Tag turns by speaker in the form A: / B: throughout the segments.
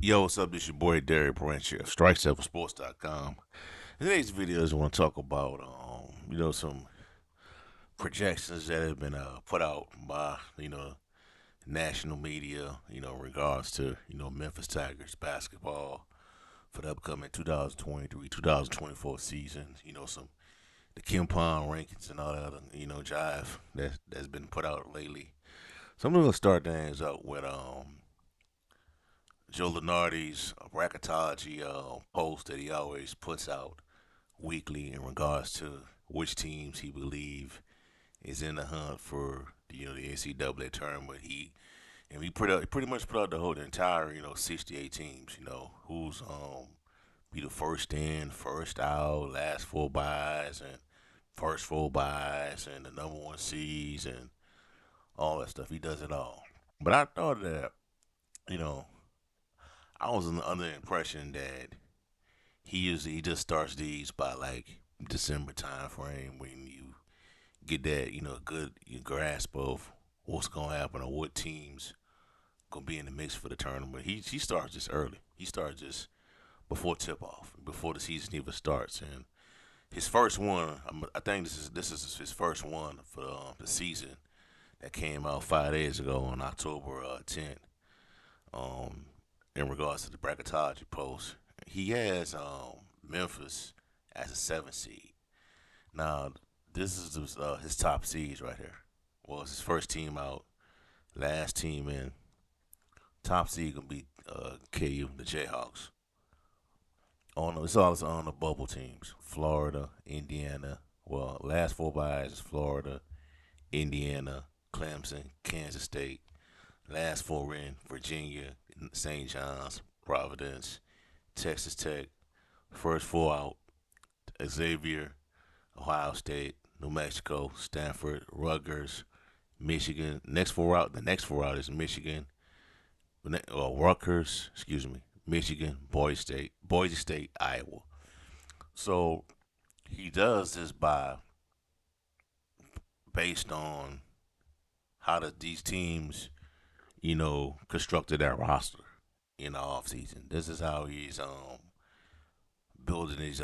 A: Yo, what's up? This your boy Derek Branch of StrikeSevenSports.com. In today's video, I want to talk about some projections that have been put out by national media, in regards to Memphis Tigers basketball for the upcoming 2023-2024 season. Some the KenPom Rankings and all that other jive that's been put out lately. So I'm gonna start things up with Joe Lunardi's Bracketology post that he always puts out weekly in regards to which teams he believe is in the hunt for the NCAA tournament. He pretty much put out the entire 68 teams. Who's be the first in, first out, last four buys, and first four buys, and the number one seeds, and all that stuff. He does it all. But I thought that you know I was under the impression that he just starts these by like December time frame when you get that good grasp of what's gonna happen or what teams gonna be in the mix for the tournament. He starts just early. He starts just before tip off, before the season even starts. And his first one, I think this is his first one for the season that came out 5 days ago on October 10th. Um, in regards to the bracketology post, he has Memphis as a 7 seed. Now, this is his top seeds right here. Well, it's his first team out, last team in. Top seed gonna be KU, the Jayhawks. It's all on the bubble teams: Florida, Indiana. Well, last four buys is Florida, Indiana, Clemson, Kansas State. Last four in Virginia, St. John's, Providence, Texas Tech. First four out: Xavier, Ohio State, New Mexico, Stanford, Rutgers, Michigan. The next four out is Michigan, Rutgers, Michigan, Boise State, Iowa. So he does this based on how these teams, constructed their roster in the offseason. This is how he's building his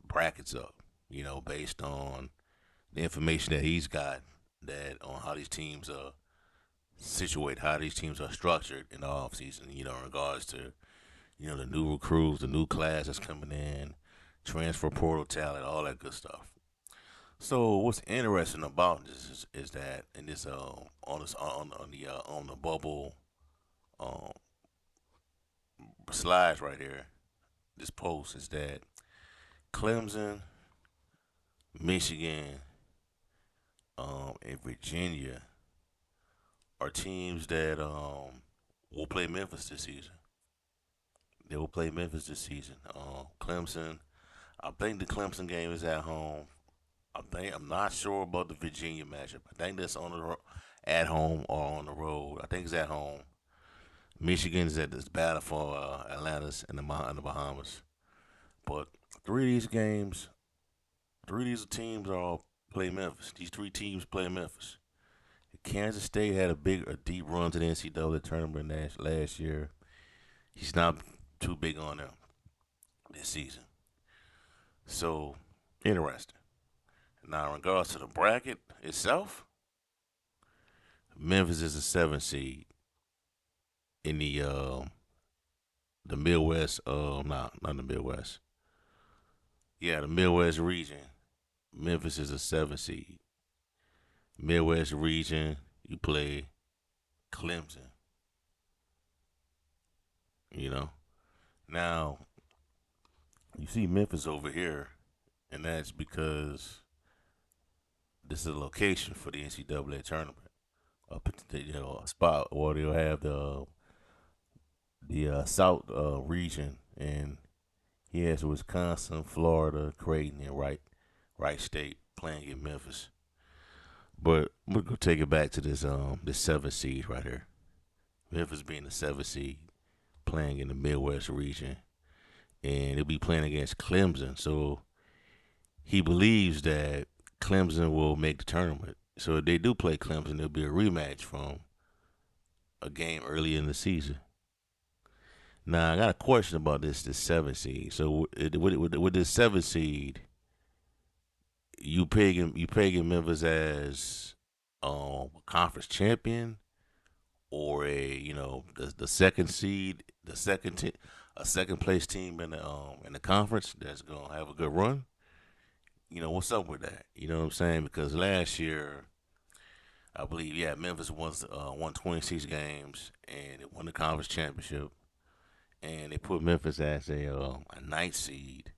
A: brackets up, based on the information that he's got that on how these teams are situated, how these teams are structured in the offseason, in regards to, the new recruits, the new class that's coming in, transfer portal talent, all that good stuff. So what's interesting about this is that in this on the bubble um, slides right here, this post is that Clemson, Michigan, and Virginia are teams that will play Memphis this season. They will play Memphis this season. Clemson, I think the Clemson game is at home. I'm not sure about the Virginia matchup. I think that's at home or on the road. I think it's at home. Michigan's at this battle for Atlantis and the Bahamas. But three of these games, three of these teams all play Memphis. These three teams play Memphis. Kansas State had a deep run to the NCAA tournament last year. He's not too big on them this season. So interesting. Now, in regards to the bracket itself, Memphis is a 7 seed in the Midwest. Not the Midwest. Yeah, the Midwest region. Memphis is a 7 seed. Midwest region, you play Clemson. You know. Now you see Memphis over here, and that's because this is a location for the NCAA tournament. A spot where they'll have the South region, and he has Wisconsin, Florida, Creighton, and Wright State playing in Memphis. But we're gonna take it back to this 7 seed right here. Memphis being the 7 seed, playing in the Midwest region, and they'll be playing against Clemson. So he believes that Clemson will make the tournament. So if they do play Clemson, it'll be a rematch from a game early in the season. Now I got a question about this seven seed. So with this seven seed, you pegging Memphis as conference champion or the second seed, a second place team in the conference that's gonna have a good run. What's up with that? You know what I'm saying? Because last year, I believe, yeah, Memphis won 26 games and it won the conference championship, and they put Memphis as a ninth seed,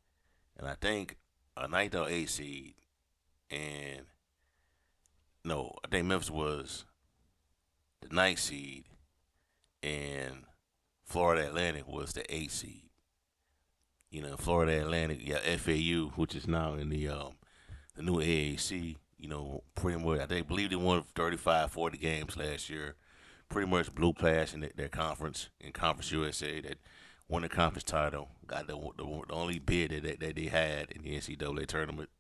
A: and I think a ninth or eighth seed, and no, I think Memphis was the ninth seed, and Florida Atlantic was the eighth seed. Florida Atlantic, yeah, FAU, which is now in the new AAC. Pretty much, believe they won 35, 40 games last year. Pretty much blew past in their conference, in Conference USA, that won the conference title, got the only bid that they had in the NCAA tournament.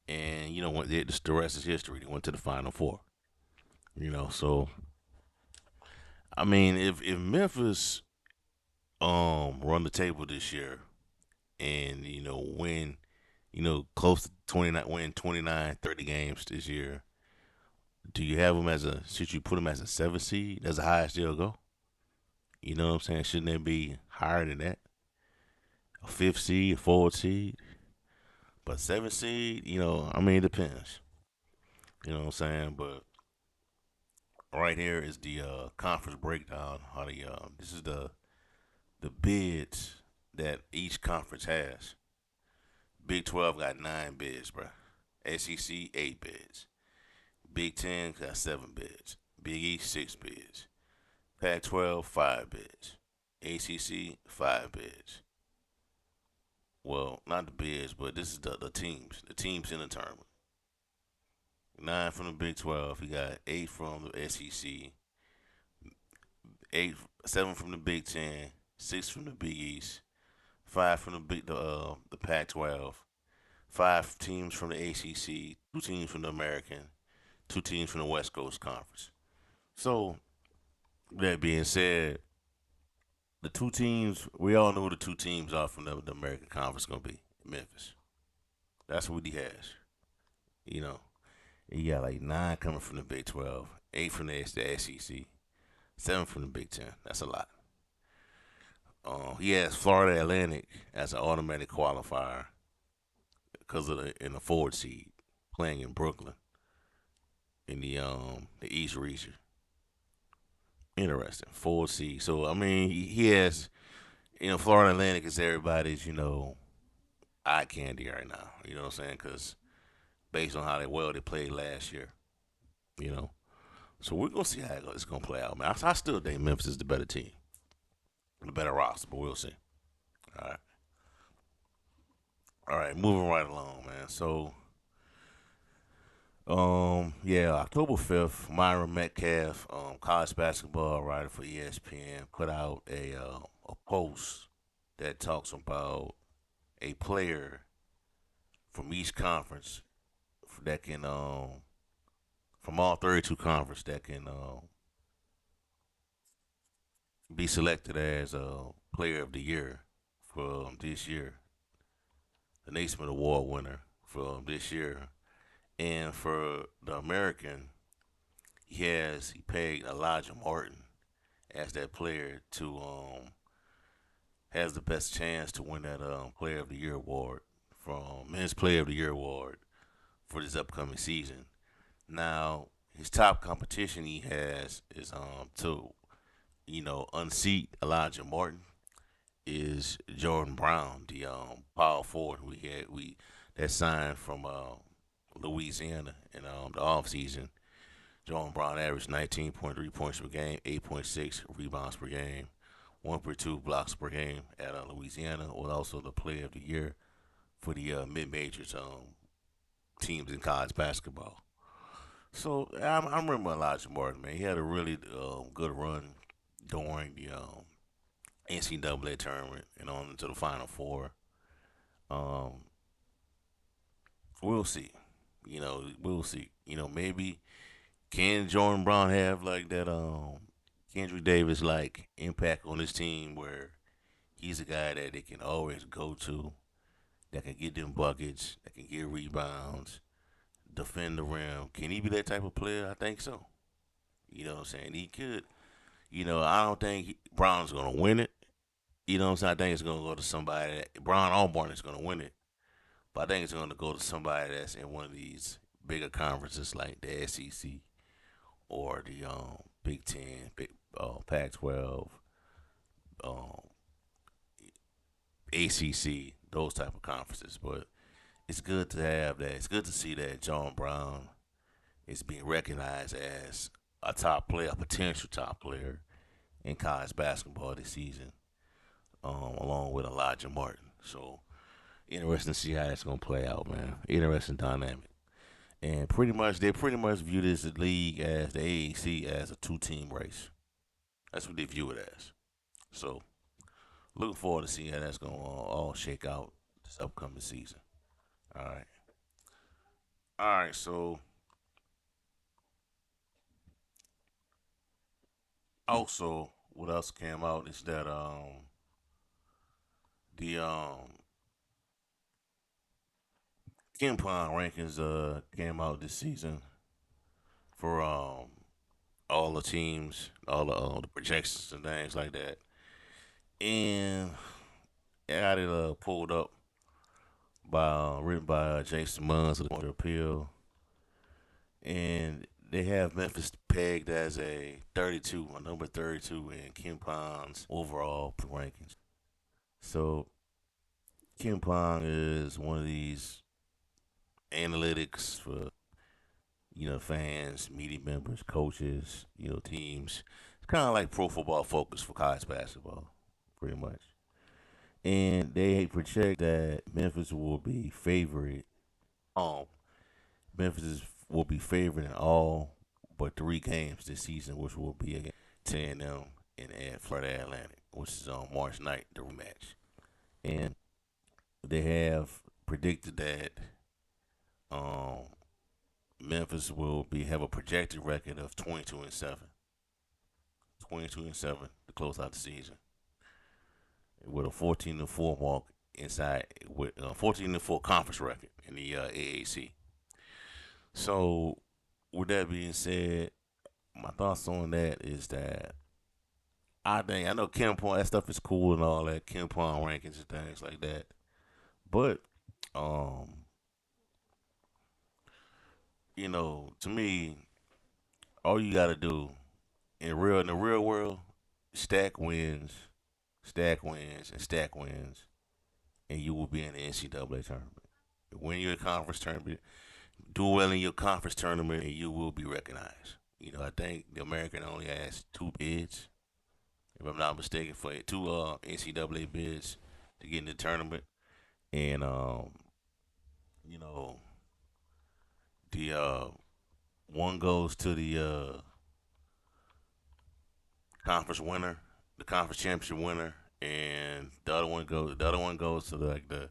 A: And, the rest is history. They went to the Final Four. So, I mean, if Memphis run the table this year and, win, close to 29, win 29, 30 games this year, do you have them should you put them as a seven seed? That's the highest they'll go. You know what I'm saying? Shouldn't they be higher than that? A fifth seed, a fourth seed? But seven seed, I mean, it depends. You know what I'm saying? But right here is the conference breakdown. This is the bids that each conference has. Big 12 got 9 bids, bro. SEC 8 bids. Big 10 got 7 bids. Big East 6 bids. Pac-12 5 bids. ACC 5 bids. Well, not the bids, but this is the teams. The teams in the tournament. 9 from the Big 12. You got 8 from the SEC. 7 from the Big 10. 6 from the Big East. 5 from the Pac-12. 5 teams from the ACC. 2 teams from the American. 2 teams from the West Coast Conference. So that being said, the 2 teams, we all know who the 2 teams are from the American Conference going to be. Memphis. That's what he has. You know, he got like 9 coming from the Big 12, 8 from the SEC, 7 from the Big 10. That's a lot. He has Florida Atlantic as an automatic qualifier because in the forward seed playing in Brooklyn in the East region. Interesting, forward seed. So I mean, he has Florida Atlantic is everybody's eye candy right now. You know what I'm saying? Because based on how they played last year, you know. So we're gonna see how it's gonna play out, man. I still think Memphis is the better team, the better roster, but we'll see. All right, all right, moving right along, man. So, yeah, October 5th, Myron Metcalf, college basketball writer for ESPN, put out a post that talks about a player from each conference that can from all 32 conference that can be selected as a player of the year for this year, the Naismith Award winner for this year, and for the American, he pegged Elijah Martin as that player to has the best chance to win that Player of the Year award from his Player of the Year award for this upcoming season. Now, his top competition he has is to unseat Elijah Martin is Jordan Brown, the power forward we that signed from Louisiana in the offseason. Jordan Brown averaged 19.3 points per game, 8.6 rebounds per game, 1.2 blocks per game at Louisiana. Was also the Player of the Year for the mid majors teams in college basketball. So I remember Elijah Martin, man. He had a really good run during the NCAA tournament and on to the Final Four. Um, we'll see. We'll see. Maybe can Jordan Brown have like that Kendrick Davis like impact on his team where He's a guy that they can always go to, that can get them buckets, that can get rebounds, defend the rim. Can he be that type of player? I think so. You know what I'm saying? He could. I don't think Brown's gonna win it. You know what I'm saying? I think it's gonna go to somebody that Brown Auburn is gonna win it. But I think it's gonna go to somebody that's in one of these bigger conferences like the SEC or the Big Ten, Pac-12, um, ACC, those type of conferences. But it's good to have that. It's good to see that John Brown is being recognized as a top player, a potential top player in college basketball this season, along with Elijah Martin. So interesting to see how that's gonna play out, man. Interesting dynamic. And they pretty much view this league as the AAC as a two-team race. That's what they view it as. So looking forward to seeing how that's gonna all shake out this upcoming season. All right, all right. So also, what else came out is that the KenPom Rankings came out this season for all the teams, all the projections and things like that, and I got it pulled up by written by Jason Munns of the Court of Appeal, and they have Memphis pegged as a 32, a number 32 in KenPom's overall rankings. So KenPom is one of these analytics for fans, media members, coaches, teams. It's kind of like Pro Football Focus for college basketball, pretty much. And they project that Memphis will be favored. Um, will be favored in all but three games this season, which will be against T&M and at Florida Atlantic, which is on March 9th, the rematch. And they have predicted that um, Memphis will be have a projected record of 22-7, 22-7 to close out the season, with a 14-4 mark inside with a 14-4 conference record in the AAC. So, with that being said, my thoughts on that is that I know KenPom, that stuff is cool and all that KenPom rankings and things like that, but um, to me, all you gotta do in the real world, stack wins, stack wins, and stack wins, and you will be in the NCAA tournament. Win your conference tournament, do well in your conference tournament, and you will be recognized. I think the American only has two bids, if I'm not mistaken, for two NCAA bids to get in the tournament, and you know, the one goes to the conference winner, the conference championship winner, and the other one goes to the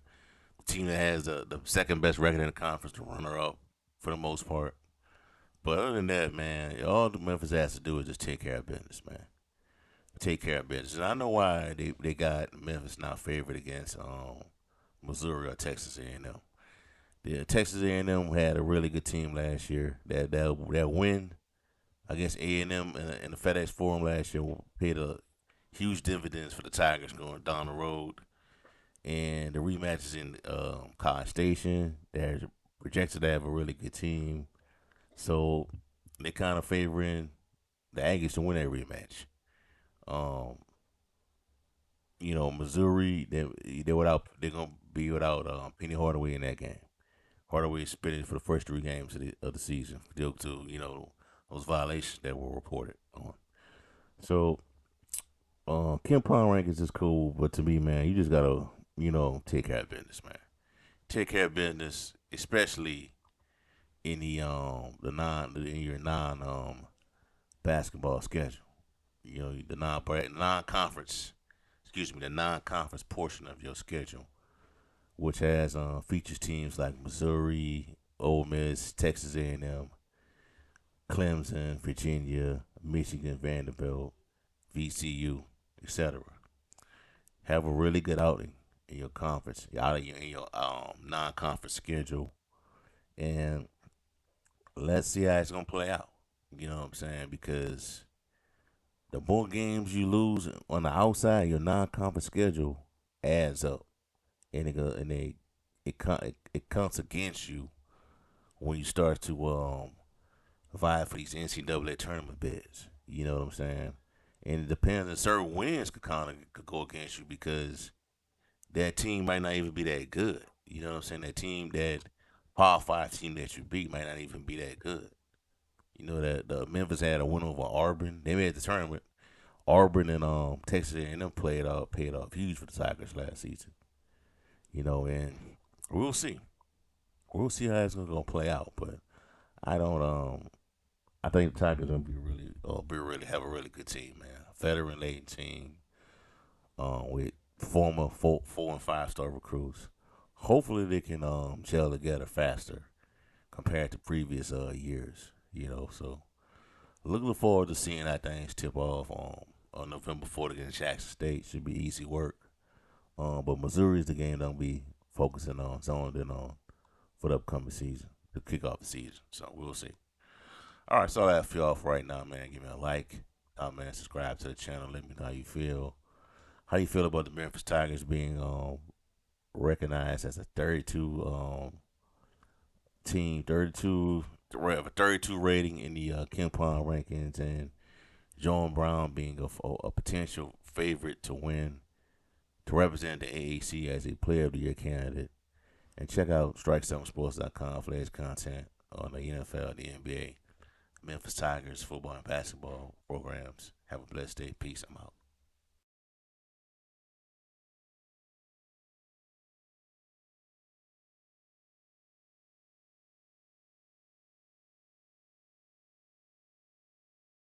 A: team that has the second best record in the conference, the runner up for the most part. But other than that, man, all the Memphis has to do is just take care of business, man. Take care of business. And I know why they got Memphis not favored against Missouri or Texas A&M. The Texas A&M had a really good team last year. That win against A&M in the FedEx Forum last year paid a huge dividends for the Tigers going down the road. And the rematches in College Station, they're projected to have a really good team. So they kind of favoring the Aggies to win that rematch. Um, Missouri, they're gonna be without Penny Hardaway in that game. Hardaway is spitting for the first three games of the season due to those violations that were reported on. So KenPom rankings is cool, but to me, man, you just gotta take care of business, man. Take care of business, especially in in your non basketball schedule. The non conference portion of your schedule, which has features teams like Missouri, Ole Miss, Texas A&M, Clemson, Virginia, Michigan, Vanderbilt, VCU, etc. have a really good outing in your conference, out of your in your non-conference schedule, and let's see how it's gonna play out. You know what I'm saying? Because the more games you lose on the outside, your non-conference schedule adds up, and it counts against you when you start to vie for these NCAA tournament bids. You know what I'm saying? And it depends. And certain wins could go against you because that team might not even be that good. You know what I'm saying? That team, that Power Five team that you beat, might not even be that good. You know that the Memphis had a win over Auburn. They made the tournament. Auburn and Texas A&M paid off huge for the Tigers last season. You know, and we'll see. We'll see how it's gonna play out. But I don't I think the Tigers gonna be really have a really good team, man. A veteran laden team, with former 4 and 5 star recruits. Hopefully they can gel together faster compared to previous years. You know, so looking forward to seeing how things tip off on November 4th against Jackson State. Should be easy work. But Missouri is the game that I'll be focusing on, zoned in on for the upcoming season, to kick off the season. So we'll see. All right, so all that for y'all for right now, man. Give me a like, comment, subscribe to the channel. Let me know how you feel. How you feel about the Memphis Tigers being recognized as a 32 team, 32 have a 32 rating in the KenPom rankings, and John Brown being a potential favorite to win to represent the AAC as a Player of the Year candidate. And check out strike7sports.com for latest content on the NFL, the NBA, Memphis Tigers football and basketball programs. Have a blessed day. Peace. I'm out.